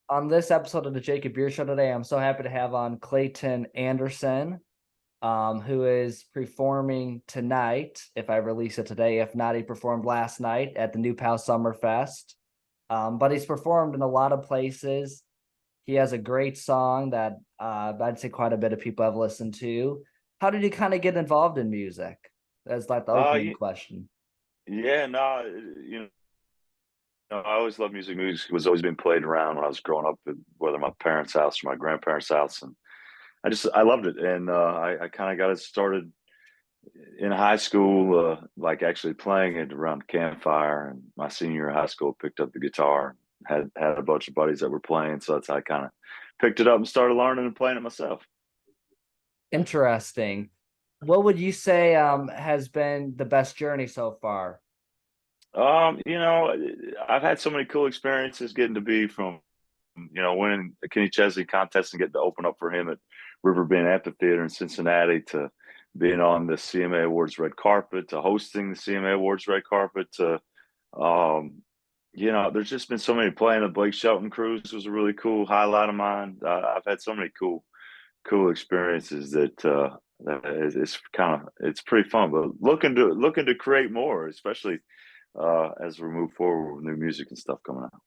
On this episode of the Jacob Buehrer Show today, I'm so happy to have on Clayton Anderson, who is performing tonight. If I release it today, if not, he performed last night at the New Pal Summerfest. But he's performed in a lot of places. He has a great song that I'd say quite a bit of people have listened to. How did you kind of get involved in music? That's like the opening Yeah, question. yeah, no, I always loved music. Music was always being played around when I was growing up, whether my parents' house or my grandparents' house, and I loved it. And I kind of got it started in high school, like actually playing it around the campfire. And my senior year of high school, picked up the guitar, had a bunch of buddies that were playing, so that's how I kind of picked it up and started learning and playing it myself. Interesting. What would you say has been the best journey so far? You know, I've had so many cool experiences getting to be from winning a Kenny Chesney contest and getting to open up for him at Riverbend Amphitheater in Cincinnati, to being on the CMA Awards red carpet, to hosting the CMA Awards red carpet, to um, there's just been so many. Playing the Blake Shelton cruise was a really cool highlight of mine. I've had so many cool experiences that it's kind of it's pretty fun. But looking to create more, especially as we move forward with new music and stuff coming out.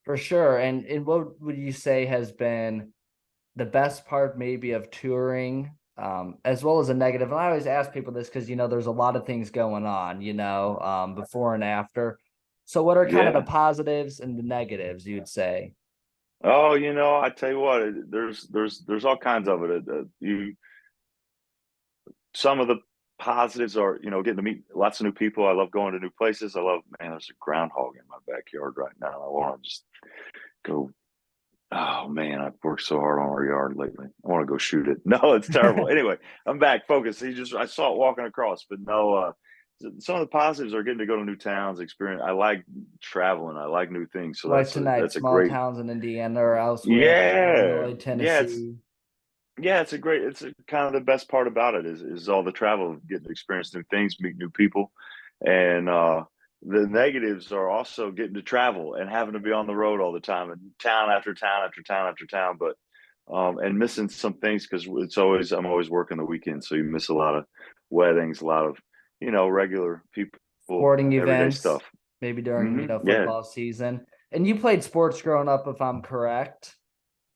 For sure. And what would you say has been the best part maybe of touring, as well as a negative? And I always ask people this because there's a lot of things going on, before and after. So what are kind of the Yeah. positives and the negatives, you'd say? Oh, I tell you what, there's all kinds of it. You Some of the positives are, getting to meet lots of new people. I love going to new places. I love, man, there's a groundhog in my backyard right now. I want to just go. Oh man, I've worked so hard on our yard lately. I want to go shoot it. No, it's terrible. Anyway, I'm back focused. I saw it walking across, but no. Some of the positives are getting to go to new towns, experience. I like traveling. I like new things. So Like tonight, that's a small great. towns in Indiana or elsewhere, Yeah, Illinois, yeah. It's Tennessee. yeah, it's kind of the best part about it is all the travel, getting to experience new things, meet new people, and the negatives are also getting to travel and having to be on the road all the time, and town after town after town after town, but and missing some things because I'm always working the weekend, so you miss a lot of weddings, a lot of regular people, Sporting everyday events, stuff. maybe during, Yeah. football season. And you played sports growing up, if I'm correct.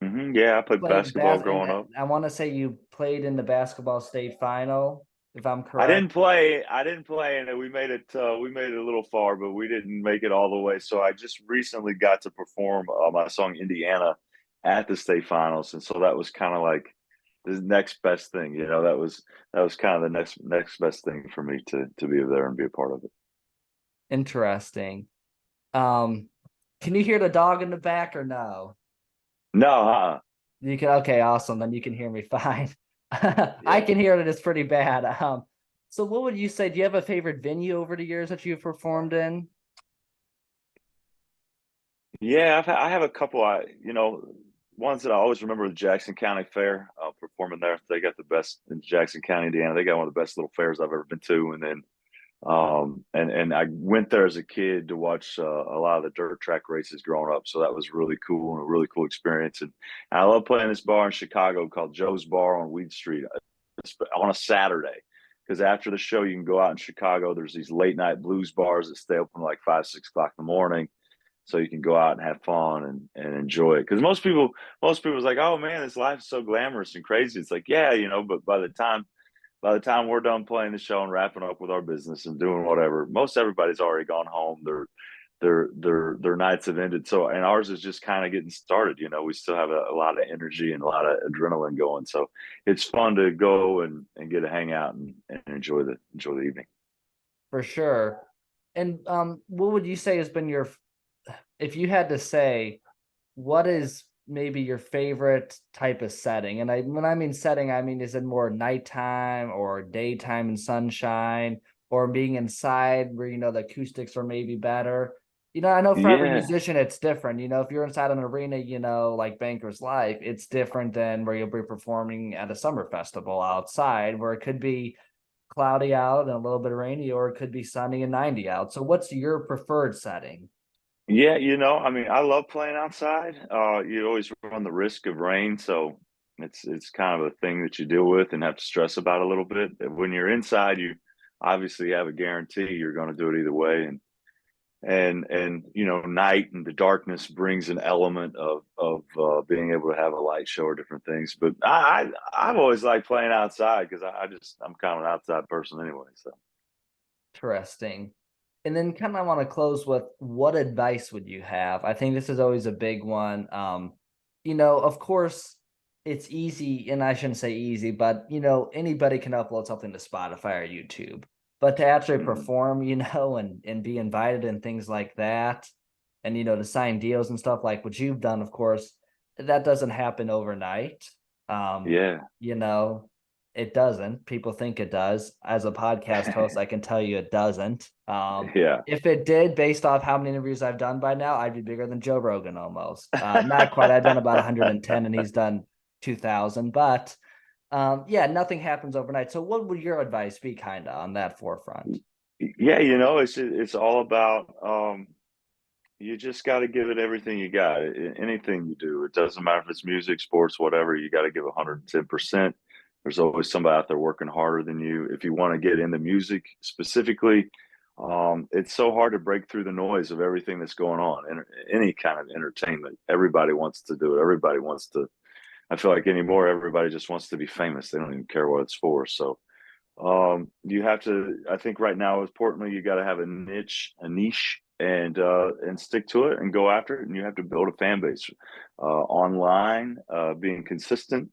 Yeah, I played Played basketball bas and growing up. I want to say you played in the basketball state final, if I'm I correct. didn't play. I didn't play, and we made it. We made it a little far, but we didn't make it all the way. So I just recently got to perform my song "Indiana" at the state finals, and so that was kind of like the next best thing. That was kind of the next best thing for me to be there and be a part of it. Interesting. Um, can you hear the dog in the back or no? No, You can, okay, awesome. Then you can hear me fine. I yeah, can hear it. It's pretty bad. So what would you say? Do you have a favorite venue over the years that you've performed in? yeah. I have a couple. Ones that I always remember: the Jackson County Fair, performing there. They got the best in Jackson County, Indiana. They got one of the best little fairs I've ever been to, and then and I went there as a kid to watch a lot of the dirt track races growing up. So that was really cool and a really cool experience. And I love playing this bar in Chicago called Joe's Bar on Weed Street on a Saturday. Because after the show, you can go out in Chicago. There's these late night blues bars that stay open like 5, 6 o'clock in the morning. So you can go out and have fun and enjoy it. Because most people's like, oh man, this life is so glamorous and crazy. It's like, yeah, but by the time we're done playing the show and wrapping up with our business and doing whatever, most everybody's already gone home. Their nights have ended. So, and ours is just kind of getting started. We still have a lot of energy and a lot of adrenaline going. So it's fun to go and get to hang out and enjoy the evening. For sure. And what would you say has been if you had to say, what is maybe your favorite type of setting? And when I mean setting, I mean, is it more nighttime or daytime and sunshine, or being inside where the acoustics are maybe better? I know for every Yeah. musician it's different. If you're inside an arena, like Banker's Life, it's different than where you'll be performing at a summer festival outside, where it could be cloudy out and a little bit rainy, or it could be sunny and 90 out. So what's your preferred setting? Yeah, I mean, I love playing outside. You always run the risk of rain, so it's kind of a thing that you deal with and have to stress about a little bit. When you're inside, you obviously have a guarantee you're going to do it either way, and night and the darkness brings an element of being able to have a light show or different things. But I've always liked playing outside because I'm kind of an outside person anyway. So. Interesting. And then kind of want to close with, what advice would you have? I think this is always a big one. Of course, it's easy, and I shouldn't say easy, but anybody can upload something to Spotify or YouTube. But to actually Mhm. perform, and be invited and things like that, and to sign deals and stuff like what you've done, of course, that doesn't happen overnight. Um, Yeah, you know, it doesn't. People think it does. As a podcast host, I can tell you it doesn't. yeah. If it did, based off how many interviews I've done by now, I'd be bigger than Joe Rogan almost. Not quite. I've done about 110 and he's done 2,000. But yeah, nothing happens overnight. So what would your advice be kind of on that forefront? Yeah, it's all about you just got to give it everything you got. Anything you do, it doesn't matter if it's music, sports, whatever. You got to give 110%. There's always somebody out there working harder than you. If you want to get into music specifically, it's so hard to break through the noise of everything that's going on. And any kind of entertainment, everybody wants to do it. Everybody wants to. I feel like anymore, everybody just wants to be famous. They don't even care what it's for. So you have to, I think right now, importantly, you got to have a niche, and stick to it and go after it. And you have to build a fan base online, being consistent,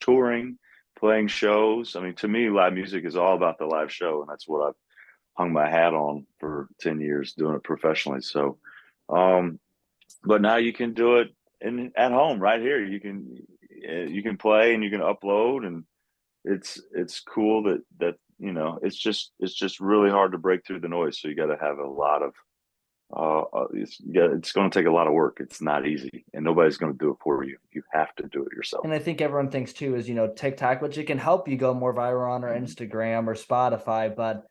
touring, playing shows. I mean, to me, live music is all about the live show, and that's what I've hung my hat on for 10 years doing it professionally. So, um, but now you can do it at home right here. You can play and you can upload, and it's cool that it's just really hard to break through the noise. So you got to have a lot of it's going to take a lot of work. It's not easy, and nobody's going to do it for you. You have to do it yourself. And I think everyone thinks too is, TikTok, which it can help you go more viral on, or Mhm. Instagram or Spotify, but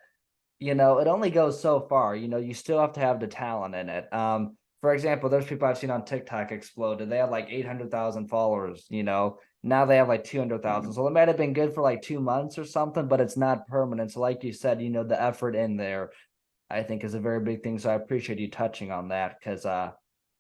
it only goes so far. You still have to have the talent in it. For example, there's people I've seen on TikTok exploded. They had like 800,000 followers, now they have like 200,000. Mhm. So it might have been good for like 2 months or something, but it's not permanent. So like you said, the effort in there, I think, is a very big thing. So I appreciate you touching on that, because Yeah.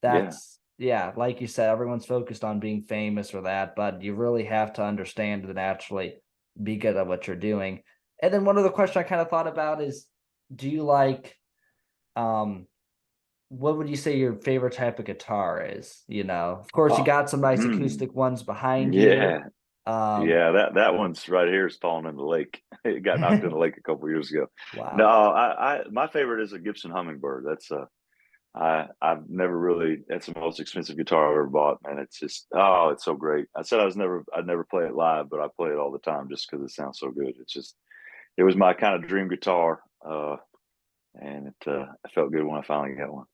that's, yeah, like you said, everyone's focused on being famous or that, but you really have to understand and actually be good at what you're doing. And then one other question I kind of thought about is, do you like um what would you say your favorite type of guitar is? Of course you Oh, got some nice mm, acoustic ones behind you. yeah. Um, Yeah, that one's right here is falling in the lake. It got knocked in the lake a couple years ago. No, wow. I my favorite is a Gibson Hummingbird. I've never really, that's the most expensive guitar I've ever bought, and it's just, oh, it's so great. I'd never play it live, but I play it all the time just because it sounds so good. It was my kind of dream guitar, and it felt good when I finally got one.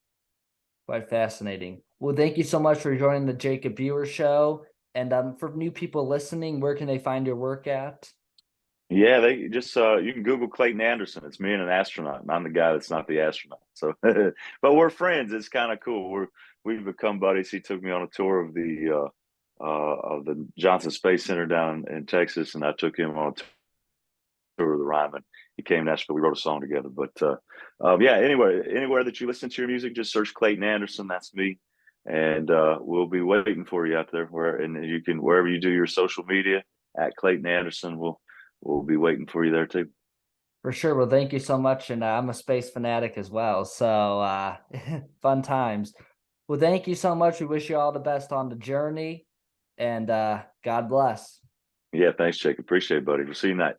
Quite fascinating. Well, thank you so much for joining the Jacob Buehrer Show. And for new people listening, where can they find your work at? Yeah, they just you can Google Clayton Anderson. It's me and an astronaut, and I'm the guy that's not the astronaut. So, but we're friends. It's kind of cool. We've become buddies. He took me on a tour of the Johnson Space Center down in Texas, and I took him on a tour of the Ryman. He came to Nashville. We wrote a song together. But yeah, anywhere that you listen to your music, just search Clayton Anderson. That's me, and we'll be waiting for you out there. And you can, wherever you do your social media, at Clayton Anderson. We'll be waiting for you there too. For sure. Well, thank you so much. And I'm a space fanatic as well. So fun times. Well, thank you so much. We wish you all the best on the journey, and God bless. Yeah, thanks, Jake. Appreciate it, buddy. We'll see you tonight.